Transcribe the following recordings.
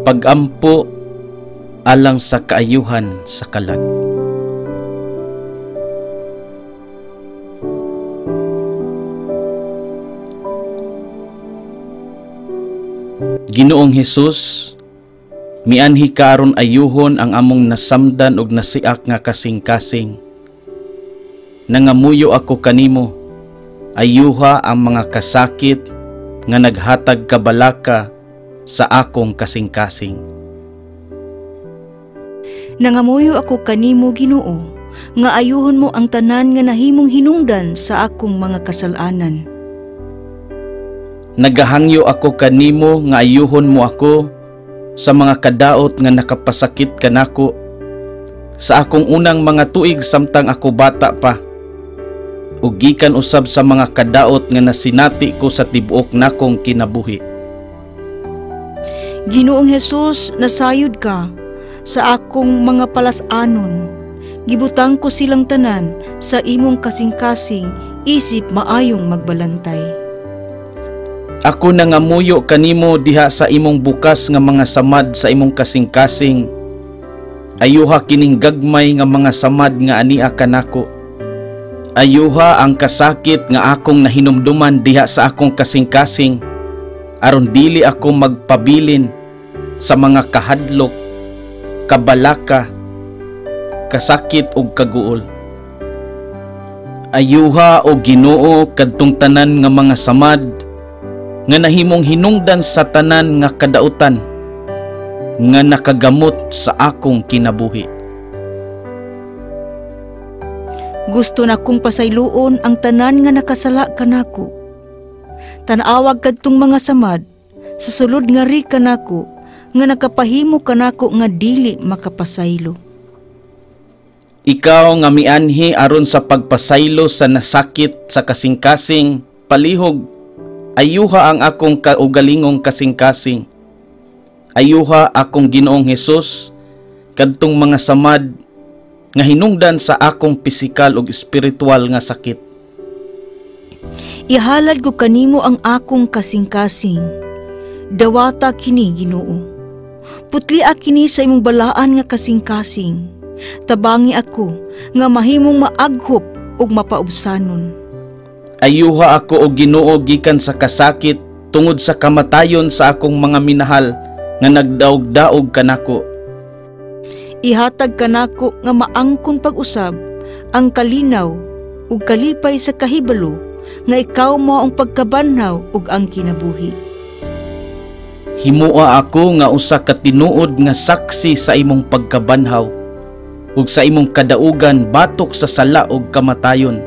Pagampo alang sa kaayuhan sa kalag. Ginoong Hesus, mianhi karon ayuhon ang among nasamdan og nasiak nga kasing-kasing. Nangamuyo ako kanimo, ayuha ang mga kasakit nga naghatag kabalaka sa akong kasing-kasing. Nangamuyo ako kanimo, Ginoo, nga ayuhon mo ang tanan nga nahimong hinungdan sa akong mga kasalanan. Nagahangyo ako kanimo nga ayuhon mo ako sa mga kadaot nga nakapasakit kanako sa akong unang mga tuig samtang ako bata pa. Ug gikan usab sa mga kadaot nga nasinati ko sa tibuok nakong kinabuhi. Ginoong Hesus, nasayod ka sa akong mga palasanon. Gibutang ko silang tanan sa imong kasing-kasing, isip maayong magbalantay. Ako nangamuyo kanimo diha sa imong bukas nga mga samad sa imong kasing-kasing. Ayuha kining gagmay nga mga samad nga ania kanako. Ayuha ang kasakit nga akong nahinumduman diha sa akong kasing-kasing, aron dili ako magpabilin sa mga kahadlok, kabalaka, kasakit ug kaguol. Ayuha o Ginoo kadtong tanan nga mga samad nga nahimong hinungdan sa tanan nga kadautan nga nakagamot sa akong kinabuhi. Gusto na kong pasayloon ang tanan nga nakasala kanako. Tanawag kadtong mga samad sa sulod nga ri kanako nga nakapahimo kanako nga dili makapasaylo. Ikaw nga mianhi aron sa pagpasaylo sa nasakit sa kasing-kasing palihog. Ayuha ang akong kaugalingong kasing-kasing. Ayuha akong Ginoong Hesus kadtong mga samad nga hinungdan sa akong pisikal ug espiritual nga sakit. Ihalad ko kanimo ang akong kasing-kasing. Dawata kini, Ginoo. Putlia kini sa imong balaan nga kasing-kasing. Tabangi ako nga mahimong maaghop ug mapaubsanon. Ayuha ako og Ginoo gikan sa kasakit tungod sa kamatayon sa akong mga minahal nga nagdaog-daog kanako. Ihatag kanako nga maangkon pag-usab ang kalinaw ug kalipay sa kahibalo nga ikaw mo ang pagkabanhaw ug ang kinabuhi. Himua ako nga usa ka tinuod nga saksi sa imong pagkabanhaw ug sa imong kadaugan batok sa sala ug kamatayon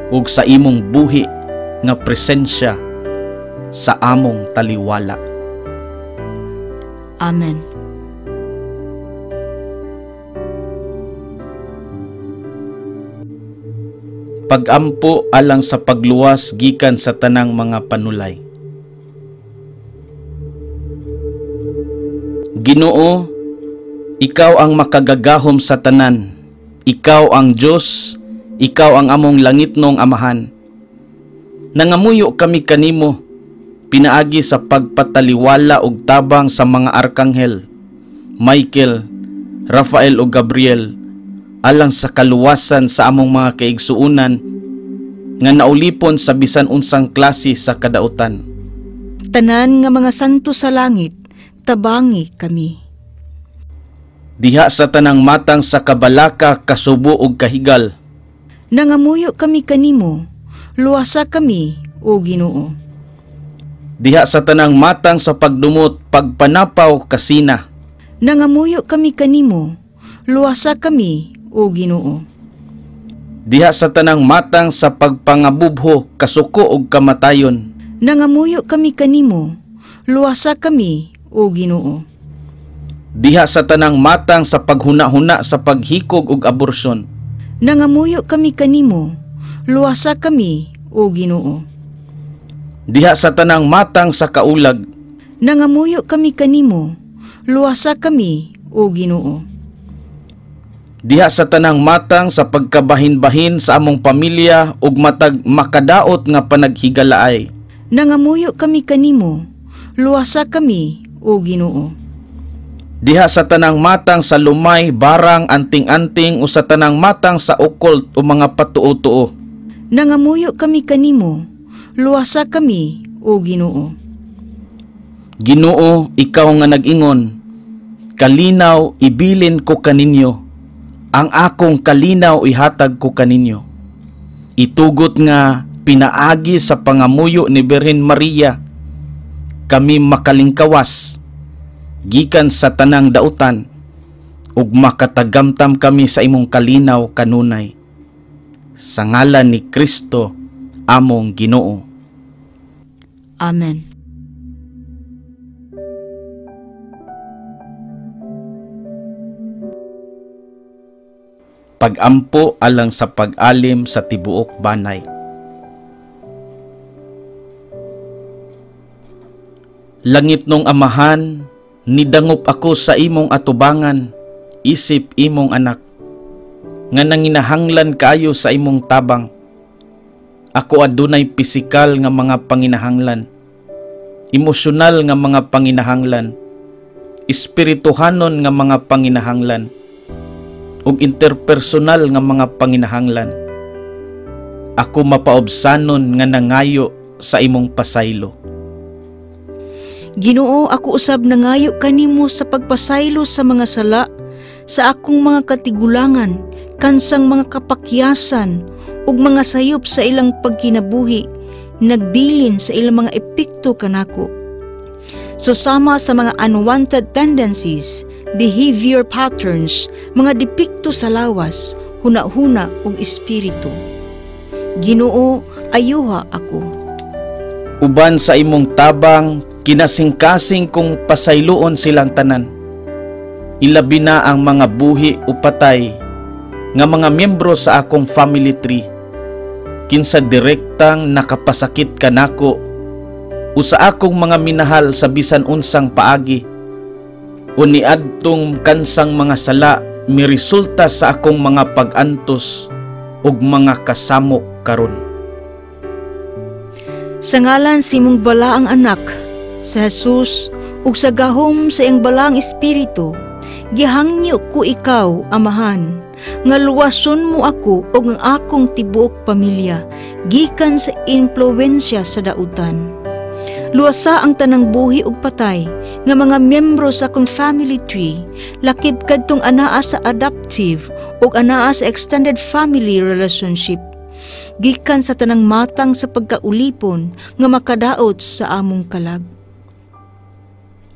ug sa imong buhi nga presensya sa among taliwala. Amen. Pagampo alang sa pagluwas gikan sa tanang mga panulay. Ginoo, ikaw ang makagagahom sa tanan. Ikaw ang Diyos, ikaw ang among langitnong amahan. Nangamuyo kami kanimo, pinaagi sa pagpataliwala ug tabang sa mga arkanghel, Michael, Rafael ug Gabriel, alang sa kaluwasan sa among mga kaigsuunan nga naulipon sa bisan unsang klase sa kadautan. Tanan nga mga santo sa langit, tabangi kami. Diha sa tanang matang sa kabalaka, kasubo ug kahigal. Nangamuyo kami kanimo, luwasa kami, o Ginoo. Diha sa tanang matang sa pagdumot, pagpanapaw kasina. Nangamuyo kami kanimo, luwasa kami, o Ginoo. Diha sa tanang matang sa pagpangabubho, kasuko ug kamatayon. Nangamuyo kami kanimo, luwasa kami, o Ginoo. Diha sa tanang matang sa paghuna-huna sa paghikog ug aborasyon. Nangamuyo kami kanimo, luwasa kami, o Ginoo. Diha sa tanang matang sa kaulag. Nangamuyo kami kanimo, luwasa kami, o Ginoo. Diha sa tanang matang sa pagkabahin-bahin sa among pamilya ug matag makadaot nga panaghigalaay. Nangamuyo kami kanimo, luwasa kami, o Ginoo. Diha sa tanang matang sa lumay, barang, anting-anting o sa tanang matang sa occult o mga patuo-tuo. Nangamuyo kami kanimo, luwasa kami, o Ginoo. Ginoo, ikaw nga nag-ingon, kalinaw ibilin ko kaninyo, ang akong kalinaw ihatag ko kaninyo. Itugot nga pinaagi sa pangamuyo ni Birhen Maria, kami makalingkawas, gikan sa tanang dautan, ug makatagamtam kami sa imong kalinaw kanunay. Sa ngalan ni Kristo, among Ginoo. Amen. Pagampo alang sa pag-alim sa tibuok banay. Langit nung amahan, nidangop ako sa imong atubangan, isip imong anak, nga nanginahanglan kayo sa imong tabang. Ako adunay pisikal nga mga panginahanglan, emosyonal nga mga panginahanglan, espirituhanon nga mga panginahanglan, ug interpersonal nga mga panginahanglan. Ako mapaobsanon nga nangayo sa imong pasaylo. Ginoo, ako usab nangayo kanimo sa pagpasaylo sa mga sala, sa akong mga katigulangan, kansang mga kapakyasan, ug mga sayop sa ilang pagkinabuhi, nagbilin sa ilang mga epekto kanako. So sama sa mga unwanted tendencies, behavior patterns, mga depekto sa lawas, huna-huna ug espiritu. Ginoo, ayuha ako. Uban sa imong tabang, kinasing-kasing kong pasayloon silang tanan. Ilabi na ang mga buhi o patay nga mga miyembro sa akong family tree. Kinsa direktang nakapasakit kanako o sa akong mga minahal sa bisan unsang paagi, o niadtong kansang mga sala miresulta sa akong mga pag-antos ug mga kasamok karon. Sa ngalan si mong balaang anak, sa Jesus, ug sa gahom sa iyang balaang espiritu, gihangyo ko ikaw, amahan, nga luwason mo ako ug ang akong tibuok pamilya, gikan sa impluwensya sa dautan. Luwasa ang tanang buhi ug patay nga mga miyembro sa akong family tree, lakip kadtong anaa sa adoptive ug anaa sa extended family relationship, gikan sa tanang matang sa pagkaulipon nga makadaot sa among kalag.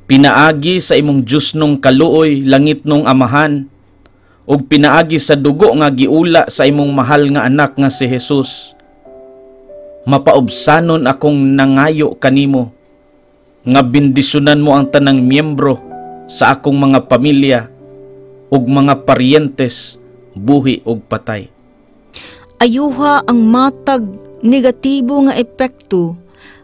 Pinaagi sa imong Diyos nung kaluoy, langit nung amahan, ug pinaagi sa dugo nga giula sa imong mahal nga anak nga si Jesus. Mapaobsanon akong nangayo kanimo, nga bendisyonan mo ang tanang miyembro sa akong mga pamilya ug mga paryentes, buhi ug patay. Ayuha ang matag negatibo nga epekto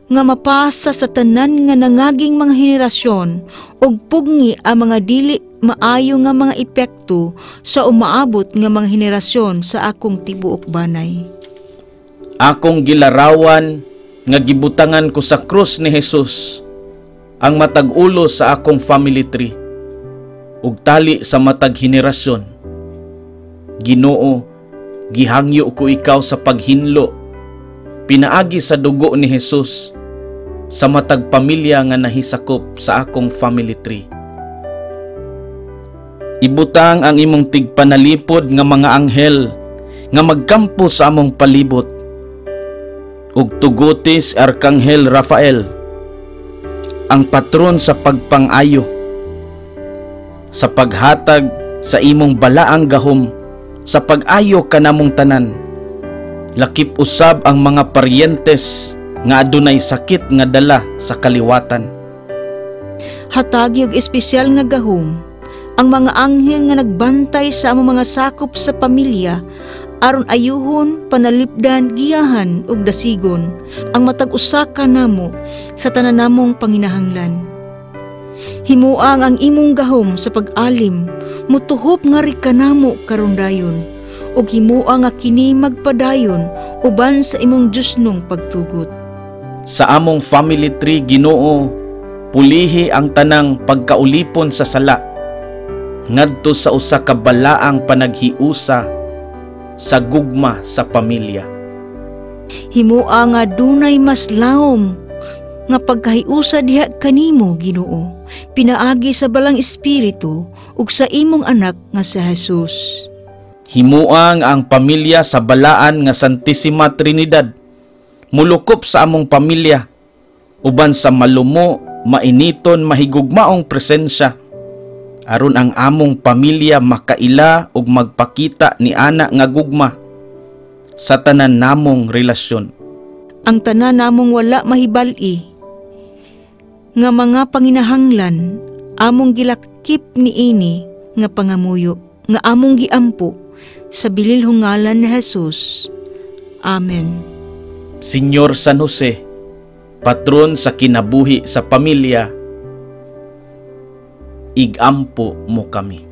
nga mapasa sa tanan nga nangaging mga henerasyon ug pugni ang mga dili maayo nga mga epekto sa umaabot nga mga henerasyon sa akong tibuok banay. Akong gilarawan nga gibutangan ko sa krus ni Jesus ang matag ulo sa akong family tree ug tali sa matag henerasyon. Ginoo, gihangyo ko ikaw sa paghinlo, pinaagi sa dugo ni Jesus sa matag pamilya nga nahisakop sa akong family tree. Ibutang ang imong tigpanalipod nga mga anghel nga magkampo sa among palibot, ug tugutis Arkanghel Rafael, ang patron sa pagpang-ayo, sa paghatag sa imong balaang gahom, sa pag-ayo kanamong tanan. Lakip usab ang mga paryentes nga adunay sakit nga dala sa kaliwatan. Hatagi og espesyal nga gahom ang mga anghel nga nagbantay sa among mga sakop sa pamilya, aron ayuhon, panalipdan, giyahan ug dasigon ang matag usa ka namo sa tanan namong panginahanglan. Himuang ang imong gahom sa pag-alim, mutuhop nga ri kanamo karon dayon, ug himuang nga kini magpadayon uban sa imong Dios nung pagtugot. Sa among family tree, Ginoo, pulihi ang tanang pagkaulipon sa sala, ngadto sa usa ka balaang panaghiusa sa gugma sa pamilya. Himoa nga dunay mas lawom nga pagkahiusa diha kanimo, Ginoo, pinaagi sa balang espiritu ug sa imong anak nga si Jesus. Himuang ang pamilya sa balaan nga Santissima Trinidad mulukop sa among pamilya uban sa malumo, mainiton, mahigugmaong presensya aron ang among pamilya makaila ug magpakita ni ana nga gugma sa tanan namong relasyon. Ang tanan namong wala mahibal-i nga mga panginahanglan among gilakip niini nga pangamuyo nga among giampo sa bililhong ngalan ni Jesus. Amen. Senyor San Jose, patron sa kinabuhi sa pamilya, igampo mo kami.